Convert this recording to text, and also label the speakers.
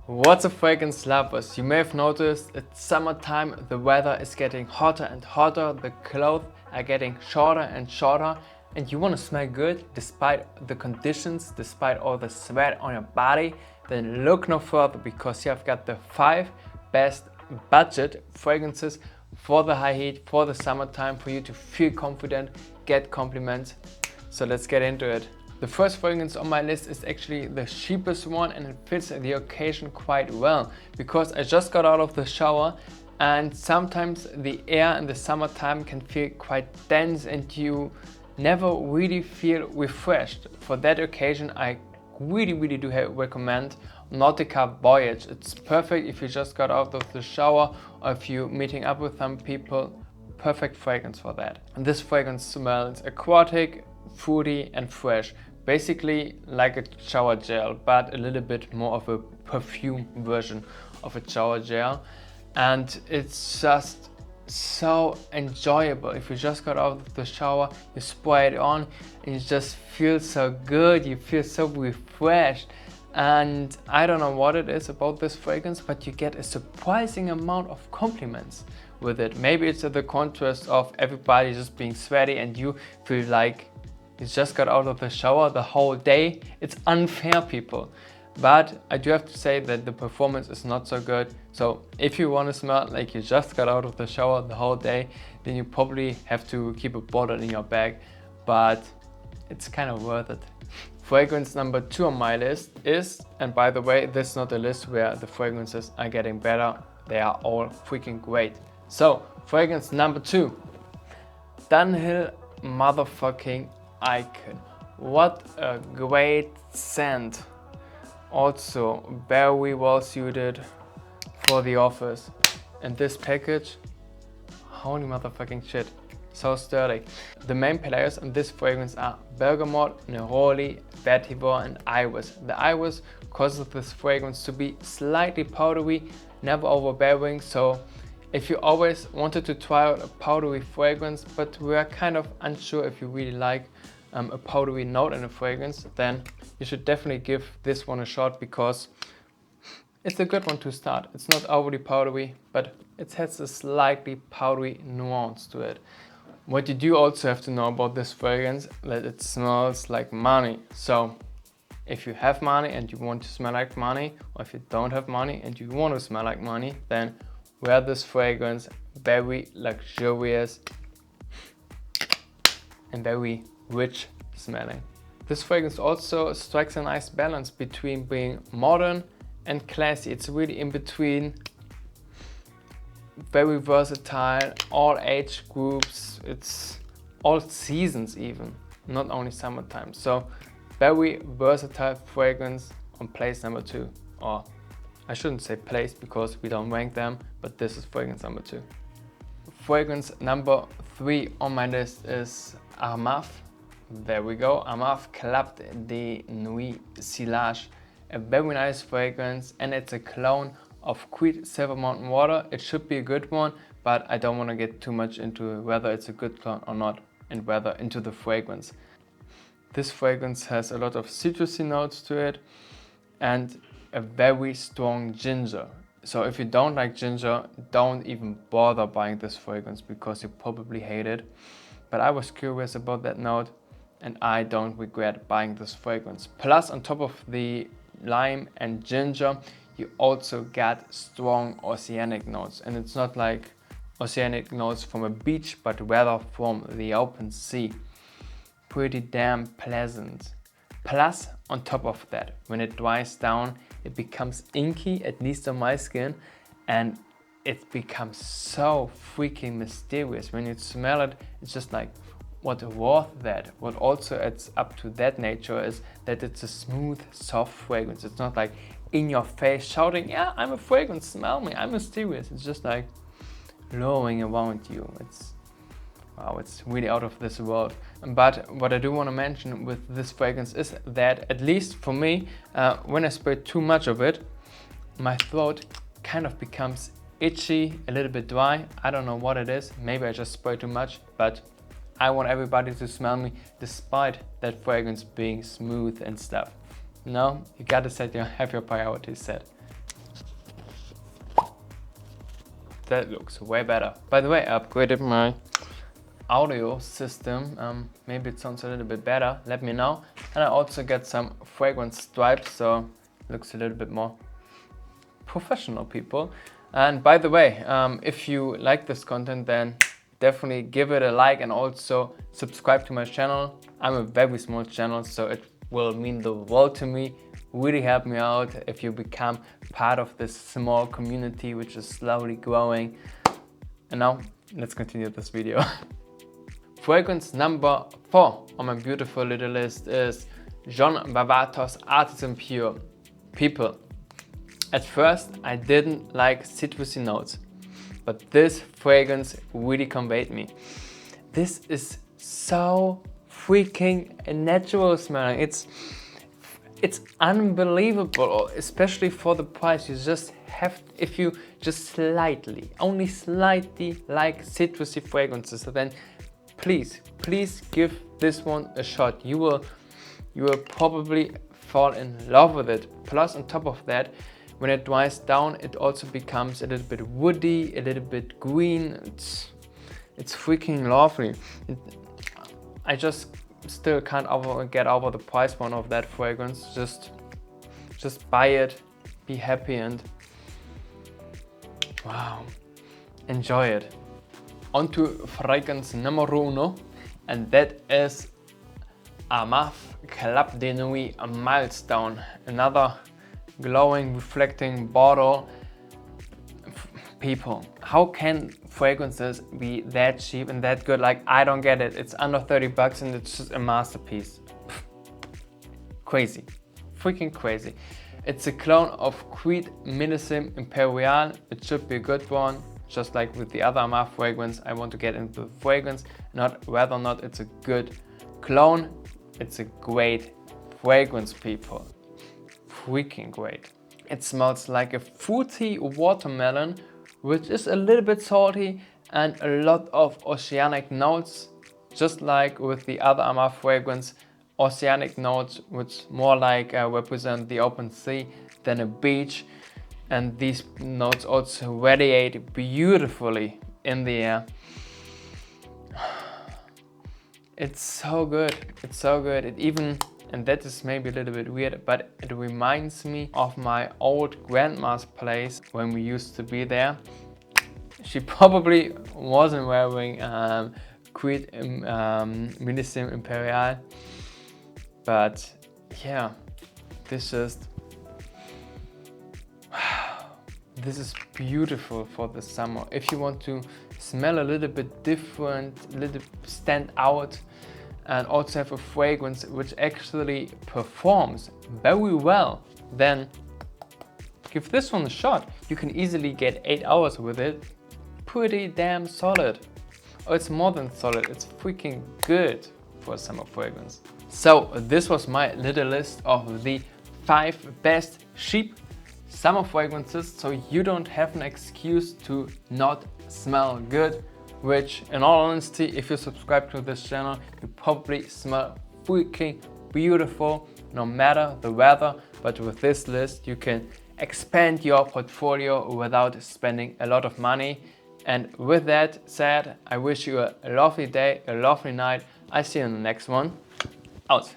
Speaker 1: What's up, fragrance lovers? You may have noticed it's summertime, the weather is getting hotter and hotter, the clothes are getting shorter and shorter, and you want to smell good despite the conditions, despite all the sweat on your body. Then look no further, because here I've got the 5 best budget fragrances for the high heat, for the summertime, for you to feel confident, get compliments. So let's get into it. The first fragrance on my list is actually the cheapest one, and it fits the occasion quite well because I just got out of the shower, and sometimes the air in the summertime can feel quite dense and you never really feel refreshed. For that occasion, I really do recommend Nautica Voyage. It's perfect if you just got out of the shower or if you're meeting up with some people. Perfect fragrance for that. And this fragrance smells aquatic, fruity and fresh. Basically like a shower gel, but a little bit more of a perfume version of a shower gel. And it's just so enjoyable. If you just got out of the shower, you spray it on and you just feel so good, you feel so refreshed. And I don't know what it is about this fragrance, but you get a surprising amount of compliments with it. Maybe it's the contrast of everybody just being sweaty and you feel like you just got out of the shower the whole day. It's unfair, people. But I do have to say that the performance is not so good. So if you want to smell like you just got out of the shower the whole day, then you probably have to keep a bottle in your bag. But it's kind of worth it. Fragrance number 2 on my list is, and by the way, this is not a list where the fragrances are getting better. They are all freaking great. So fragrance number 2, Dunhill motherfucking Icon. What a great scent. Also very well suited for the office. And this package, holy motherfucking shit, so sturdy. The main players in this fragrance are bergamot, neroli, vetiver and iris. The iris causes this fragrance to be slightly powdery, never overbearing. So if you always wanted to try out a powdery fragrance but were kind of unsure if you really like a powdery note in a fragrance, then you should definitely give this one a shot, because it's a good one to start. It's not overly powdery, but it has a slightly powdery nuance to it. What you do also have to know about this fragrance, that it smells like money. So if you have money and you want to smell like money, or if you don't have money and you want to smell like money, then wear this fragrance. Very luxurious and very rich smelling. This fragrance also strikes a nice balance between being modern and classy. It's really in between, very versatile, all age groups, it's all seasons even, not only summertime. So very versatile fragrance on place number 2, or I shouldn't say place because we don't rank them, but this is fragrance number 2. Fragrance number 3 on my list is ARMAF. There we go, ARMAF Club de Nuit Silage. A very nice fragrance, and it's a clone of Creed Silver Mountain Water. It should be a good one, but I don't want to get too much into whether it's a good clone or not, and whether into the fragrance. This fragrance has a lot of citrusy notes to it and a very strong ginger. So if you don't like ginger, don't even bother buying this fragrance, because you probably hate it. But I was curious about that note, and I don't regret buying this fragrance. Plus, on top of the lime and ginger, you also got strong oceanic notes. And it's not like oceanic notes from a beach, but rather from the open sea. Pretty damn pleasant. Plus, on top of that, when it dries down, it becomes inky, at least on my skin, and it becomes so freaking mysterious. When you smell it, it's just like, what worth that? What also adds up to that nature is that it's a smooth, soft fragrance. It's not like in your face shouting, yeah, I'm a fragrance, smell me, I'm mysterious. It's just like blowing around you. Wow, it's really out of this world. But what I do want to mention with this fragrance is that, at least for me, when I spray too much of it, my throat kind of becomes itchy, a little bit dry. I don't know what it is. Maybe I just spray too much, but I want everybody to smell me despite that fragrance being smooth and stuff. No, you gotta have your priorities set. That looks way better. By the way, I upgraded my audio system. Maybe it sounds a little bit better, let me know. And I also get some fragrance stripes, so it looks a little bit more professional, people. And by the way, if you like this content, then definitely give it a like and also subscribe to my channel. I'm a very small channel, so it will mean the world to me. Really help me out if you become part of this small community which is slowly growing. And now let's continue this video. Fragrance number 4 on my beautiful little list is John Bavatos Artisan Pure. People, at first I didn't like citrusy notes, but this fragrance really conveyed me. This is so freaking natural smelling. It's unbelievable, especially for the price. You just have, if you just slightly, only slightly like citrusy fragrances, then please give this one a shot. You will probably fall in love with it. Plus, on top of that, when it dries down, it also becomes a little bit woody, a little bit green. It's freaking lovely. I just still can't get over the price point of that fragrance. Just buy it, be happy, and wow, enjoy it. On to fragrance Namoruno, and that is ARMAF Club de Nuit Milestone. Another glowing, reflecting bottle. People, how can fragrances be that cheap and that good? Like, I don't get it. It's under 30 bucks and it's just a masterpiece. Crazy, freaking crazy. It's a clone of Creed Millésime Imperial. It should be a good one. Just like with the other ARMAF fragrance, I want to get into the fragrance, not whether or not it's a good clone. It's a great fragrance, people. Freaking great. It smells like a fruity watermelon, which is a little bit salty, and a lot of oceanic notes, just like with the other ARMAF fragrance. Oceanic notes, which more like represent the open sea than a beach. And these notes also radiate beautifully in the air. It's so good, it's so good. It even, and that is maybe a little bit weird, but it reminds me of my old grandma's place when we used to be there. She probably wasn't wearing Creed Millésime Imperial, but yeah, this is beautiful for the summer. If you want to smell a little bit different, a little stand out, and also have a fragrance which actually performs very well, then give this one a shot. You can easily get 8 hours with it. Pretty damn solid. Oh, it's more than solid, it's freaking good for a summer fragrance. So this was my little list of the 5 best cheap summer fragrances, so you don't have an excuse to not smell good, which in all honesty, if you subscribe to this channel, you probably smell freaking beautiful no matter the weather. But with this list, you can expand your portfolio without spending a lot of money. And with that said, I wish you a lovely day, a lovely night. I see you in the next one. Out.